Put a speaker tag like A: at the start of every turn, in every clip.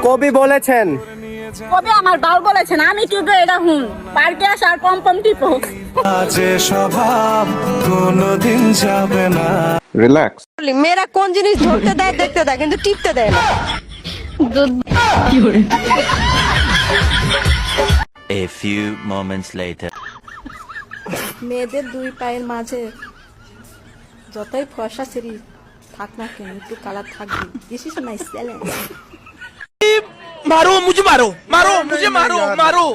A: কবি বলেছেন।
B: কবে আমার বাল বলেছেন, আমি টিপে এটা হুন পার্কে আসার পম পম টিপো।
C: যে স্বভাব কোনদিন যাবে না।
A: রিল্যাক্স।
D: মেয়েরা কোন জিনিস ধরতে দেয় দেখতে দেয়, কিন্তু টিপতে দেয় না।
E: A few moments later.
D: মেয়েদের দুই পায়ের মাঝে যতই ফর্সা সিঁড়ি থাক না কেন, একটু কালার থাকবে। This is my challenge.
F: मारो मुझे, मारो मारो मुझे, मारो मारो।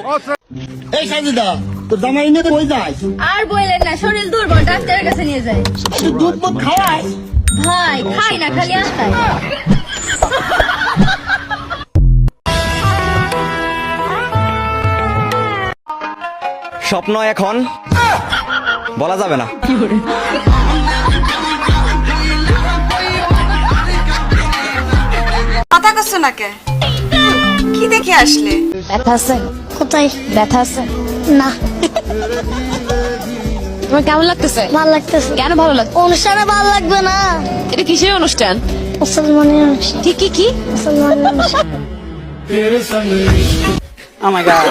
G: এই সাজিদা, তোর জামাই নিয়ে কই যায়?
B: আর বললেন না, শরীর দুর্বল, ডাক্তারের কাছে নিয়ে যায়।
G: তুই দুধ মত খাওয়াই?
B: ভাই খাই না, খালি আস্তায়।
A: স্বপ্ন এখন বলা যাবে না।
D: কথা কষ্ট না কে? কি দেখে আসলে?
H: ব্যথা আছে? কোথায় ব্যথা আছে? না। তোমার কেমন লাগতেছে? ভালো লাগতেছে। কেন ভালো লাগছে? অনুষ্ঠানে ভালো লাগবে না। এটা কিসের অনুষ্ঠান? মুসলমানের অনুষ্ঠান। কি কি কি? মুসলমানের অনুষ্ঠান।
A: ও মাই গড।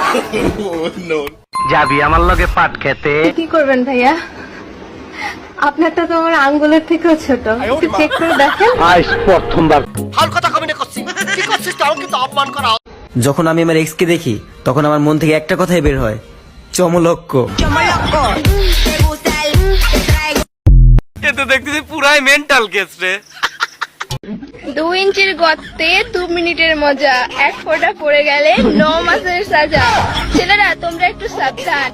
A: যাবি আমার লগে পাট খেতে?
B: কি করবেন ভাইয়া? আপনারটা তো আমার আঙ্গুলের থেকেও ছোট, একটু চেক করে দেখেন।
A: আজ প্রথমবার।
I: যখন আমি আমার এক্স কে দেখি তখন আমার মন থেকে একটা কথাই বের হয়, চমলক্ষ।
F: এ তো দেখতেছি পুরাই মেন্টাল কেস রে।
B: 2 ইঞ্চির গর্তে 2 মিনিটের মজা, 1 ফোঁটা পড়ে গেলে 9 মাসের সাজা। ছেলেরা তোমরা একটু সাবধান।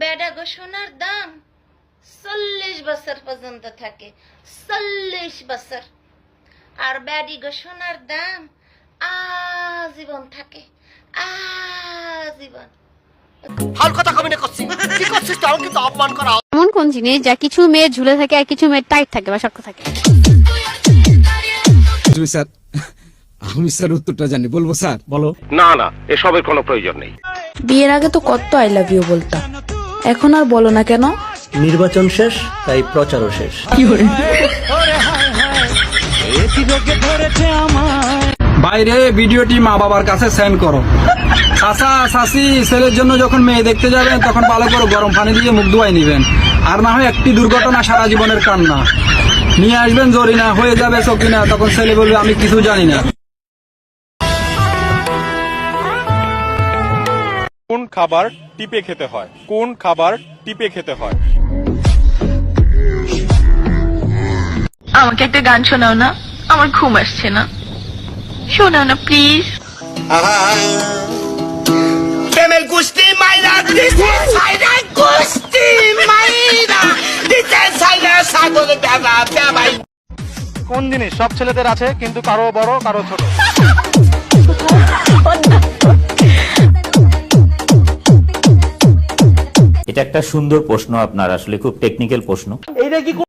B: বেডা গো সোনার দাম 40 বছর পর্যন্ত থাকে, 40 বছর। আর বেডি গো সোনার দাম আজীবন থাকে, আজীবন।
H: এমন কোন জিনিস যা কিছু মেয়ের ঝুলে থাকে আর কিছু মেয়ের টাইট থাকে বা শক্ত থাকে?
J: স্যার, আমি স্যার উত্তরটা জানি, বলবো স্যার? বলো।
A: না না, এসবের কোনো প্রয়োজন নেই।
D: বিয়ের আগে তো কত আই লাভ ইউ বলতাম, এখন আর বলো না কেন?
I: নির্বাচন শেষ, তাই প্রচারও শেষ।
J: বাইরে ভিডিওটি মা বাবার কাছে সেন্ড করো। চাচা চাচি ছেলের জন্য যখন মেয়ে দেখতে যাবেন তখন ভালো করে গরম পানি দিয়ে মুখ ধুয়াই নিবেন, আর না হয় একটি দুর্ঘটনা সারা জীবনের কান্না নিয়ে আসবেন। জরিনা হয়ে যাবে সকিনা, তখন ছেলে বলবে আমি কিছু জানি না।
K: কোন খাবার টিপে খেতে হয়? কোন খাবার টিপে খেতে হয়?
B: আমাকে একটা গান শোনাও না, আমার ঘুম আসছে না। শোনাও না প্লিজ।
F: প্রেমের কুস্তি মাইরা দিতে সাইরা, কুস্তি মাইরা দিতে সাইরা, সাগর দাদা ভাই।
A: কোন জিনিস সব ছেলেদের আছে কিন্তু কারো বড় কারো ছোট?
E: এটা একটা সুন্দর প্রশ্ন আপনার, আসলে খুব টেকনিক্যাল প্রশ্ন।